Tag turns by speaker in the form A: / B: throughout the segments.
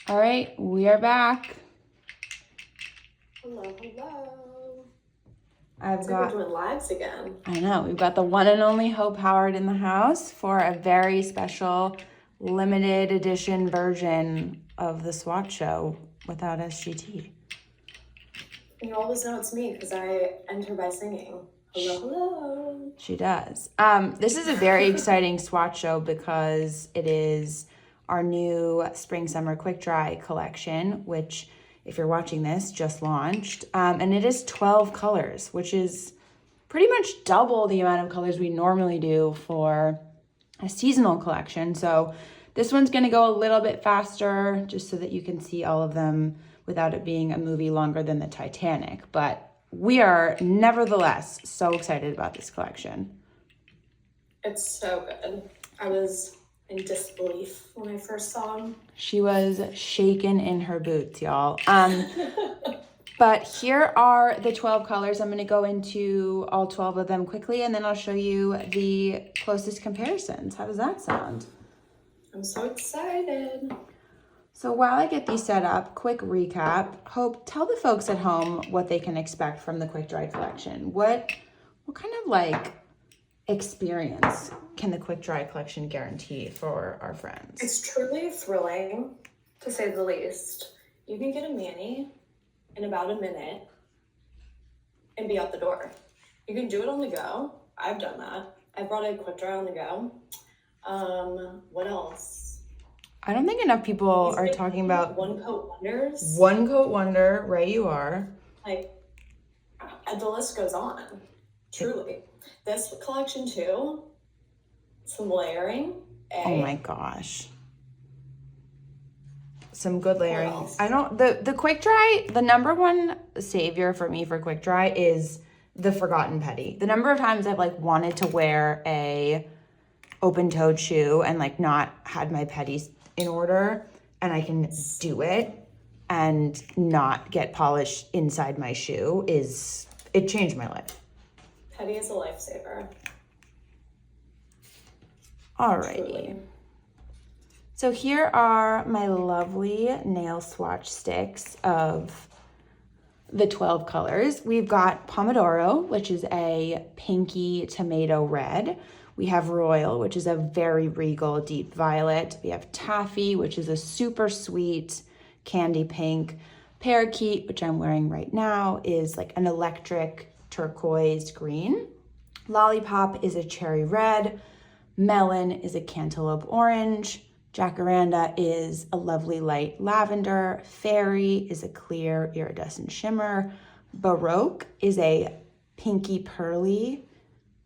A: All right, we are back.
B: Hello, hello.
A: We're
B: doing lives again.
A: I know, we've got the one and only Hope Howard in the house for a very special limited edition version of the Swatch show without SGT.
B: You always know it's me because I enter by singing. Hello, hello.
A: She does. This is a very exciting Swatch show because it is our new Spring Summer Quick Dry collection, which, if you're watching this, just launched. And it is 12 colors, which is pretty much double the amount of colors we normally do for a seasonal collection. So this one's gonna go a little bit faster just so that you can see all of them without it being a movie longer than the Titanic. But we are nevertheless so excited about this collection.
B: It's so good. I was in disbelief when I first saw him.
A: She was shaken in her boots, y'all. But here are the 12 colors. I'm gonna go into all 12 of them quickly, and then I'll show you the closest comparisons. How does that sound?
B: I'm so excited.
A: So while I get these set up, quick recap. Hope, tell the folks at home what they can expect from the Quick Dry collection. What kind of like experience can the Quick Dry collection guarantee for our friends?
B: It's truly thrilling, to say the least. You can get a mani in about a minute and be out the door. You can do it on the go. I've done that. I brought a Quick Dry on the go. What else?
A: I don't think enough people are talking about
B: one coat wonders.
A: One coat wonder, right? You are.
B: Like, and the list goes on. Truly. This collection too, some layering.
A: Oh my gosh. Some good layering. The Quick Dry, the number one savior for me for Quick Dry is the forgotten petty. The number of times I've like wanted to wear a open-toed shoe and like not had my petties in order, and I can do it and not get polish inside my shoe it changed my life.
B: Petty is a lifesaver.
A: Alrighty.
B: Truly.
A: So here are my lovely nail swatch sticks of the 12 colors. We've got Pomodoro, which is a pinky tomato red. We have Royal, which is a very regal deep violet. We have Taffy, which is a super sweet candy pink. Parakeet, which I'm wearing right now, is like an electric turquoise green. Lollipop is a cherry red. Melon is a cantaloupe orange. Jacaranda is a lovely light lavender. Fairy is a clear iridescent shimmer. Baroque is a pinky pearly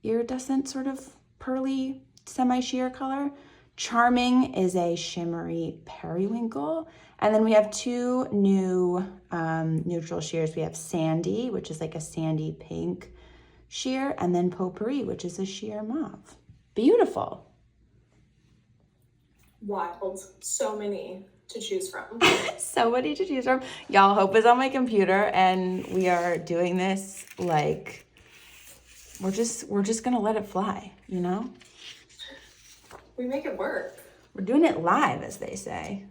A: iridescent sort of pearly semi-sheer color. Charming is a shimmery periwinkle. And then we have two new neutral shears. We have Sandy, which is like a sandy pink sheer, and then Potpourri, which is a sheer mauve. Beautiful.
B: Wild. So many to choose from.
A: So many to choose from. Y'all, Hope is on my computer, and we are doing this like we're just gonna let it fly, you know?
B: We make it work.
A: We're doing it live, as they say.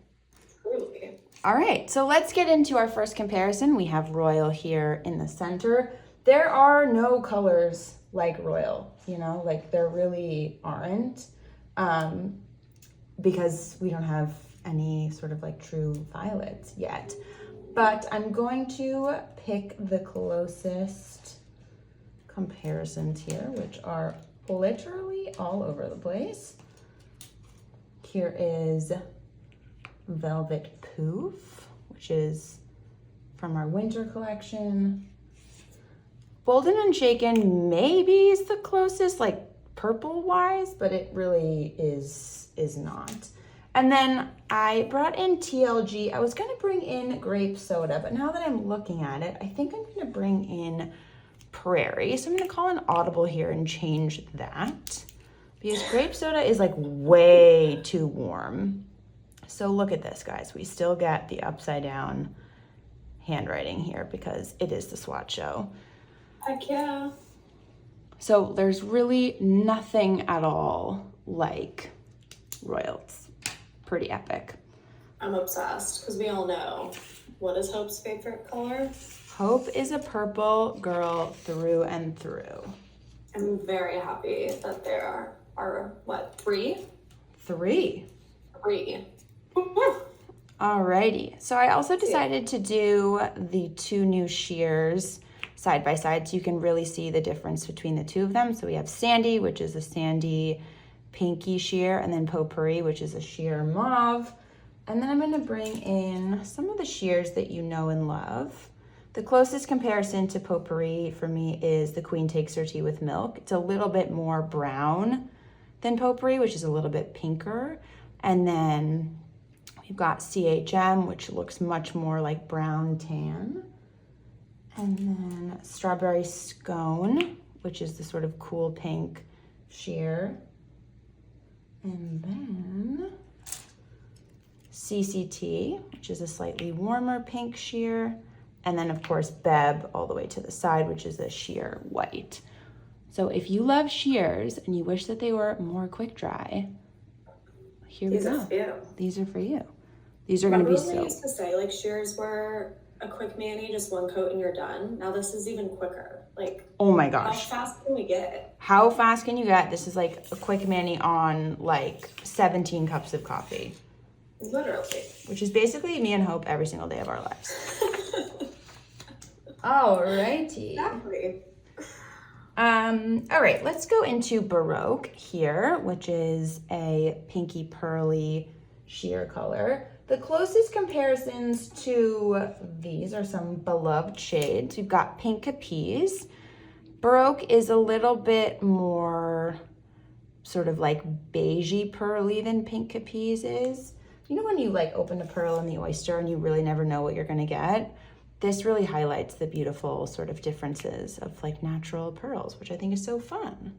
B: Truly.
A: All right, so let's get into our first comparison. We have Royal here in the center. There are no colors like Royal, you know, like there really aren't, because we don't have any sort of like true violets yet. But I'm going to pick the closest comparisons here, which are literally all over the place. Here is Velvet Poof, which is from our winter collection. Bold and Unshaken maybe is the closest, like purple wise, but it really is not. And then I brought in TLG. I was gonna bring in grape soda, but now that I'm looking at it, I think I'm gonna bring in Prairie. So I'm gonna call an audible here and change that, because grape soda is like way too warm. So look at this, guys. We still get the upside down handwriting here because it is the Swatch show.
B: Heck yeah.
A: So there's really nothing at all like Royal. It's pretty epic.
B: I'm obsessed because we all know. What is Hope's favorite color?
A: Hope is a purple girl through and through.
B: I'm very happy that there are what, three?
A: Three.
B: Woo.
A: Alrighty. So I also decided to do the two new shears side by side so you can really see the difference between the two of them. So we have Sandy, which is a sandy pinky shear, and then Potpourri, which is a sheer mauve. And then I'm going to bring in some of the shears that you know and love. The closest comparison to Potpourri for me is the Queen Takes Her Tea with Milk. It's a little bit more brown than Potpourri, which is a little bit pinker. And then we've got CHM, which looks much more like brown tan. And then Strawberry Scone, which is the sort of cool pink sheer. And then CCT, which is a slightly warmer pink sheer. And then of course Beb all the way to the side, which is a sheer white. So if you love shears and you wish that they were more quick dry, here we go. These are for you. These are going to be
B: so. I used to say like shears were a quick mani, just one coat and you're done. Now this is even quicker. Like,
A: oh my gosh.
B: How fast can we get?
A: How fast can you get? This is like a quick mani on like 17 cups of coffee.
B: Literally.
A: Which is basically me and Hope every single day of our lives. Alrighty.
B: Exactly.
A: All right, let's go into Baroque here, which is a pinky pearly sheer color. The closest comparisons to these are some beloved shades. We've got Pink Capes. Baroque is a little bit more sort of like beigey pearly than Pink Capes is. You know when you like open a pearl in the oyster and you really never know what you're gonna get? This really highlights the beautiful sort of differences of like natural pearls, which I think is so fun.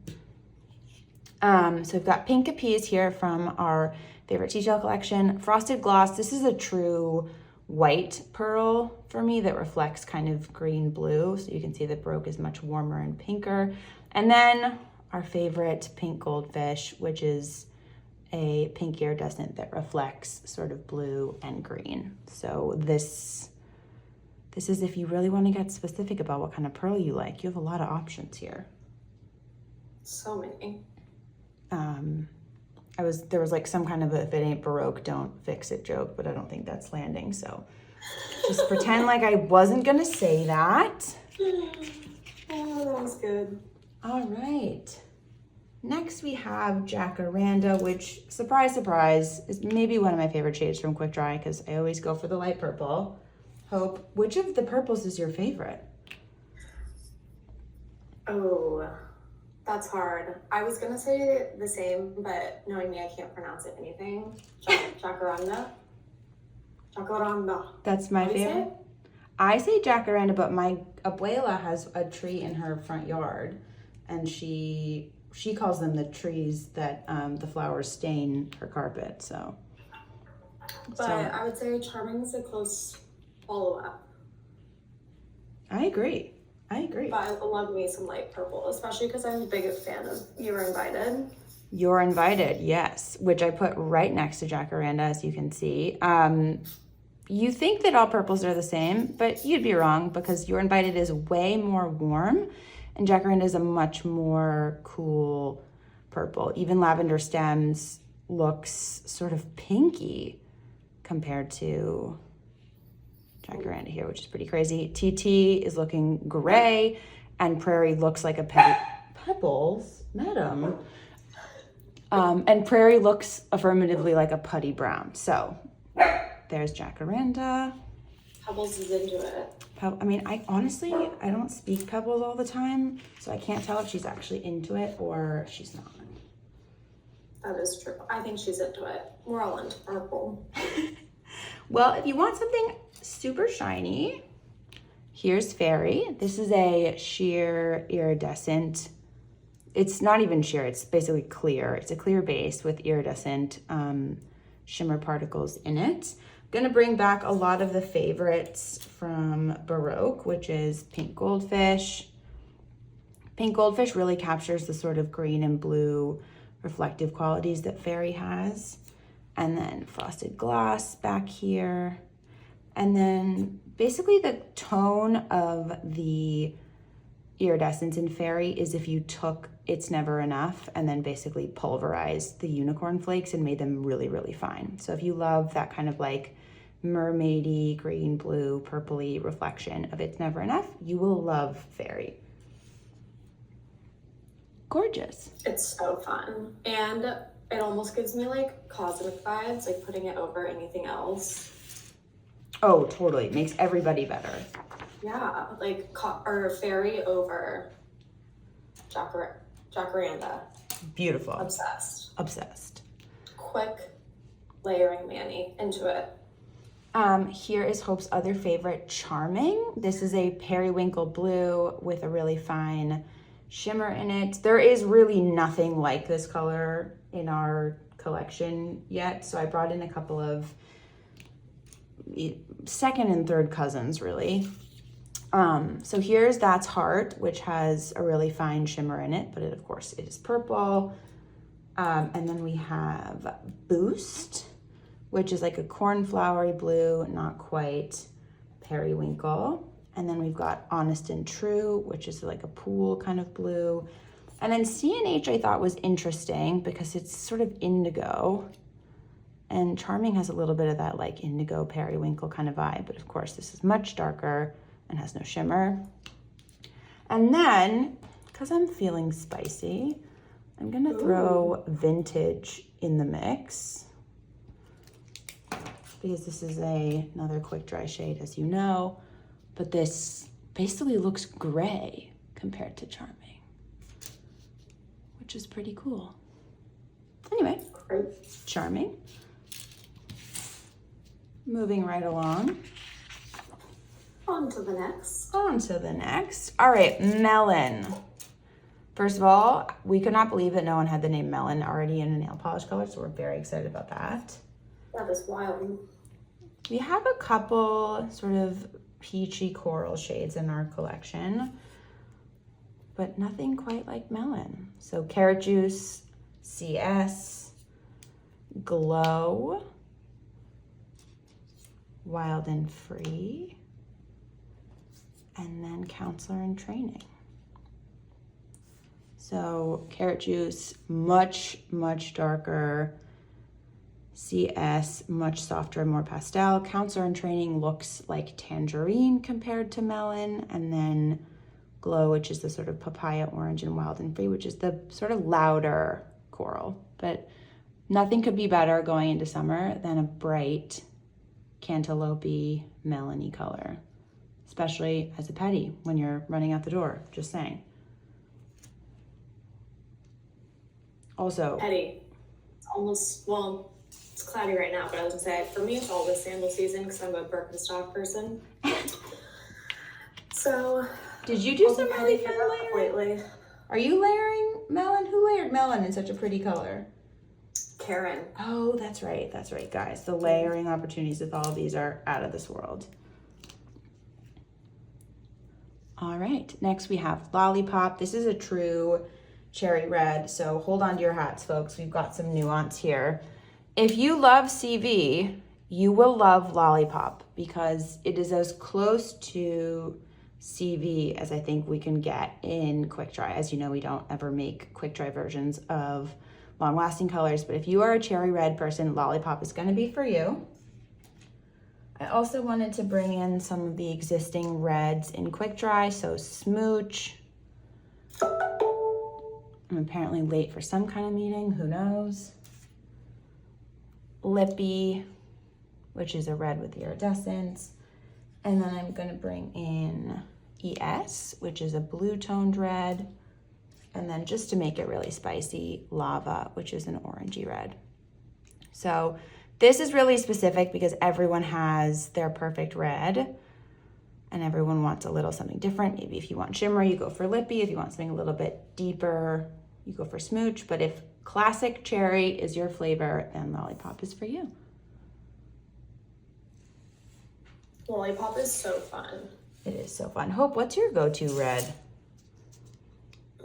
A: So we've got Pink Capes here from our favorite T-Shell collection. Frosted Gloss, this is a true white pearl for me that reflects kind of green blue. So you can see that Baroque is much warmer and pinker. And then our favorite Pink Goldfish, which is a pink iridescent that reflects sort of blue and green. So this is if you really want to get specific about what kind of pearl you like. You have a lot of options here.
B: So many.
A: There was like some kind of a if it ain't Baroque, don't fix it joke, but I don't think that's landing. So just pretend like I wasn't gonna say that.
B: Oh, that was good.
A: All right. Next we have Jacaranda, which, surprise, surprise, is maybe one of my favorite shades from Quick Dry because I always go for the light purple. Hope, which of the purples is your favorite?
B: Oh, that's hard. I was gonna say the same, but knowing me, I can't pronounce it anything. Jacaranda. Jacaranda.
A: That's my favorite. I say Jacaranda, but my abuela has a tree in her front yard, and she calls them the trees that the flowers stain her carpet. So.
B: But I would say Charming is a close follow-up.
A: I agree.
B: But I love me some light purple, especially because I'm a big fan of You're Invited.
A: You're Invited, yes, which I put right next to Jacaranda, as you can see. You think that all purples are the same, but you'd be wrong because You're Invited is way more warm and Jacaranda is a much more cool purple. Even Lavender Stems looks sort of pinky compared to Jacaranda here, which is pretty crazy. TT is looking gray, and Prairie looks like a Pebbles, madam. And Prairie looks affirmatively like a putty brown. So there's Jacaranda.
B: Pebbles is into it.
A: I mean, I don't speak Pebbles all the time, so I can't tell if she's actually into it or she's not.
B: That is true. I think she's into it. We're all into purple.
A: Well, if you want something super shiny, here's Fairy. This is a sheer iridescent. It's not even sheer, it's basically clear. It's a clear base with iridescent shimmer particles in it. I'm gonna bring back a lot of the favorites from Baroque, which is Pink Goldfish. Pink Goldfish really captures the sort of green and blue reflective qualities that Fairy has. and then frosted glass back here. And then basically the tone of the iridescence in Fairy is if you took It's Never Enough and then basically pulverized the unicorn flakes and made them really, really fine. So if you love that kind of like mermaidy, green, blue, purpley reflection of It's Never Enough, you will love Fairy. Gorgeous.
B: It's so fun. And it almost gives me like cosmic vibes, like putting it over anything else.
A: Oh, totally. It makes everybody better.
B: Yeah, like or Fairy over Jacaranda.
A: Beautiful.
B: Obsessed.
A: Obsessed.
B: Quick layering mani into it.
A: Here is Hope's other favorite, Charming. This is a periwinkle blue with a really fine shimmer in it. There is really nothing like this color in our collection yet, so I brought in a couple of second and third cousins, really. So here's That's Heart, which has a really fine shimmer in it, but of course it is purple. And then we have Boost, which is like a cornflowery blue, not quite periwinkle. And then we've got Honest and True, which is like a pool kind of blue. And then C&H I thought was interesting because it's sort of indigo. And Charming has a little bit of that like indigo periwinkle kind of vibe. But of course, this is much darker and has no shimmer. And then, because I'm feeling spicy, I'm going to throw Vintage in the mix. Because this is another quick dry shade, as you know. But this basically looks gray compared to Charming, which is pretty cool. Anyway, Charming. Moving right along.
B: On to the next.
A: On to the next. All right, Melon. First of all, we could not believe that no one had the name Melon already in a nail polish color, so we're very excited about that.
B: That is wild.
A: We have a couple sort of peachy coral shades in our collection, but nothing quite like Melon. So Carrot Juice, CS, Glow, Wild and Free, and then Counselor in Training. So Carrot Juice, much, much darker. CS, much softer and more pastel. Counselor in Training looks like Tangerine compared to Melon. And then Glow, which is the sort of papaya orange, and Wild and Free, which is the sort of louder coral. But nothing could be better going into summer than a bright cantaloupe melony color, especially as a petty when you're running out the door, just saying. Also,
B: Petty. It's almost, well, it's cloudy right now, but I was gonna say, for me, it's always sandal season because I'm a Birkenstock person. So,
A: did you do
B: I'll
A: some
B: be
A: really
B: petty
A: fun layering?
B: lately.
A: Are you layering Melon? Who layered Melon in such a pretty color?
B: Karen.
A: Oh, that's right, guys. The layering opportunities with all of these are out of this world. All right, next we have Lollipop. This is a true cherry red, so hold on to your hats, folks. We've got some nuance here. If you love CV, you will love Lollipop because it is as close to CV as I think we can get in quick dry. As you know, we don't ever make quick dry versions of long-lasting colors, but if you are a cherry red person, Lollipop is going to be for you. I also wanted to bring in some of the existing reds in quick dry, so Smooch. I'm apparently late for some kind of meeting, who knows? Lippy, which is a red with iridescence. And then I'm gonna bring in ES, which is a blue toned red. And then just to make it really spicy, Lava, which is an orangey red. So this is really specific because everyone has their perfect red and everyone wants a little something different. Maybe if you want shimmer, you go for Lippy. If you want something a little bit deeper, you go for Smooch. But if classic cherry is your flavor, then Lollipop is for you.
B: Lollipop is so fun.
A: It is so fun. Hope, what's your go-to red?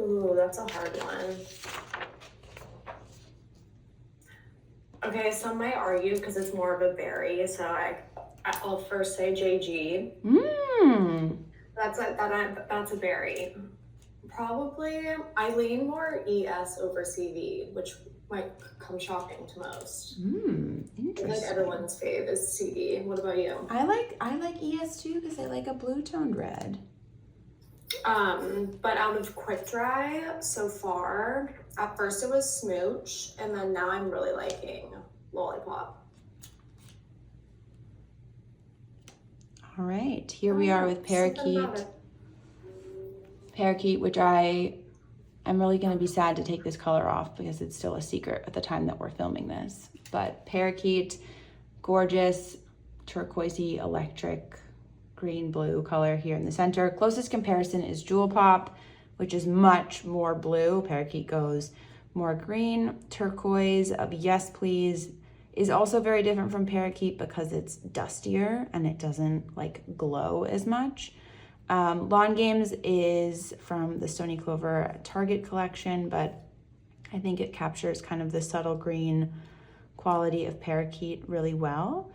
B: Ooh, that's a hard one. Okay, some might argue because it's more of a berry, so I'll first say JG. That's a berry. Probably, I lean more ES over CV, which might come shocking to most.
A: Interesting.
B: I think everyone's fave is CV. What about you?
A: I like ES too because I like a blue toned red.
B: But out of quick dry so far, at first it was Smooch, and then now I'm really liking Lollipop.
A: All right, here we are with Parakeet. Parakeet, which I'm really going to be sad to take this color off because it's still a secret at the time that we're filming this. But Parakeet, gorgeous, turquoisey, electric, green, blue color here in the center. Closest comparison is Jewel Pop, which is much more blue. Parakeet goes more green. Turquoise of Yes Please is also very different from Parakeet because it's dustier and it doesn't like glow as much. Lawn Games is from the Stony Clover Target collection, but I think it captures kind of the subtle green quality of Parakeet really well.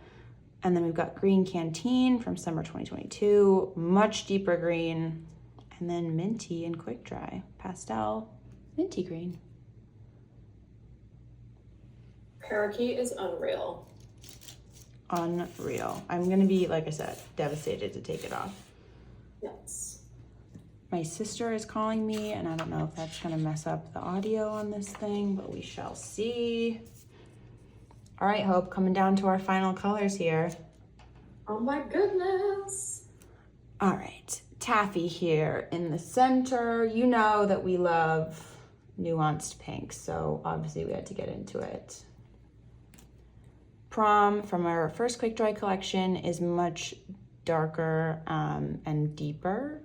A: And then we've got Green Canteen from summer 2022, much deeper green, and then Minty and Quick Dry, pastel, minty green.
B: Parakeet is unreal.
A: Unreal. I'm gonna be, like I said, devastated to take it off.
B: Yes.
A: My sister is calling me, and I don't know if that's gonna mess up the audio on this thing, but we shall see. All right, Hope, coming down to our final colors here.
B: Oh my goodness.
A: All right, Taffy here in the center. You know that we love nuanced pinks, so obviously we had to get into it. Prom from our first quick dry collection is much darker and deeper.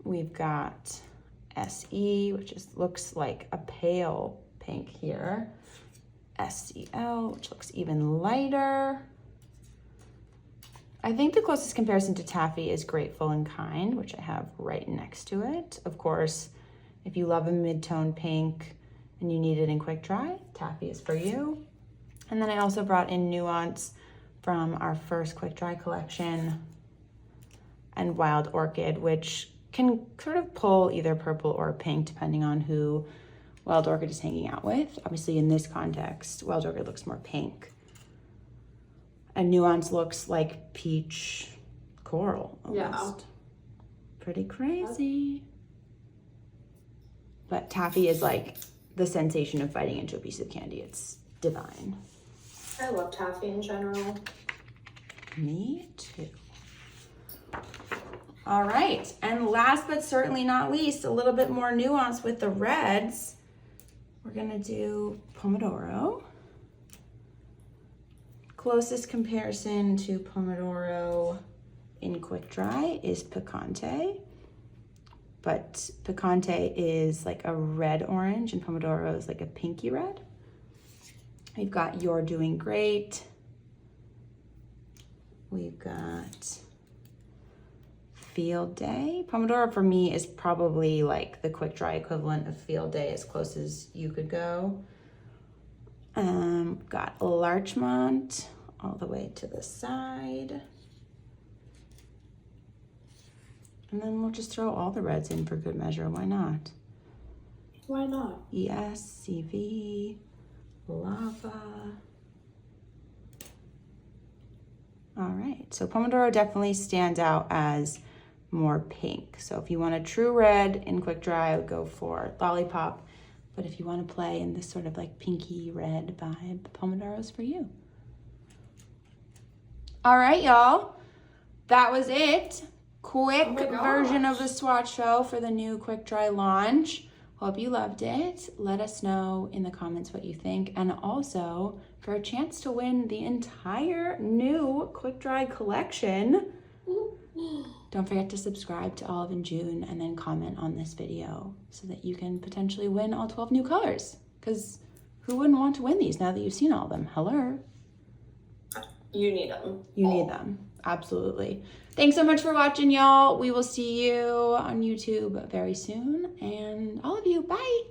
A: We've got SE, which looks like a pale pink here. SCL, which looks even lighter. I think the closest comparison to Taffy is Grateful and Kind, which I have right next to it. Of course, if you love a mid-tone pink and you need it in quick dry, Taffy is for you. And then I also brought in Nuance from our first quick dry collection and Wild Orchid, which can sort of pull either purple or pink depending on who Wild Orchid is hanging out with. Obviously in this context, Wild Orchid looks more pink. And Nuance looks like peach coral almost.
B: Yeah.
A: Pretty crazy. But Taffy is like the sensation of biting into a piece of candy. It's divine.
B: I love Taffy in general.
A: Me too. All right, and last but certainly not least, a little bit more nuance with the reds. We're gonna do Pomodoro. Closest comparison to Pomodoro in quick dry is Picante, but Picante is like a red orange and Pomodoro is like a pinky red. We've got You're Doing Great. We've got Field Day. Pomodoro for me is probably like the quick dry equivalent of Field Day, as close as you could go. Got Larchmont all the way to the side. And then we'll just throw all the reds in for good measure. Why not?
B: Why not?
A: ES, CV, Lava. All right, so Pomodoro definitely stands out as more pink. So if you want a true red in quick dry, I would go for Lollipop. But if you want to play in this sort of like pinky red vibe, Pomodoro's for you. All right, y'all. That was it. Quick version of the Swatch show for the new quick dry launch. Hope you loved it. Let us know in the comments what you think. And also for a chance to win the entire new quick dry collection, don't forget to subscribe to Olive and June and then comment on this video so that you can potentially win all 12 new colors. Because who wouldn't want to win these now that you've seen all of them? Hello?
B: You need them.
A: You need them. Absolutely. Thanks so much for watching, y'all. We will see you on YouTube very soon. And all of you, bye.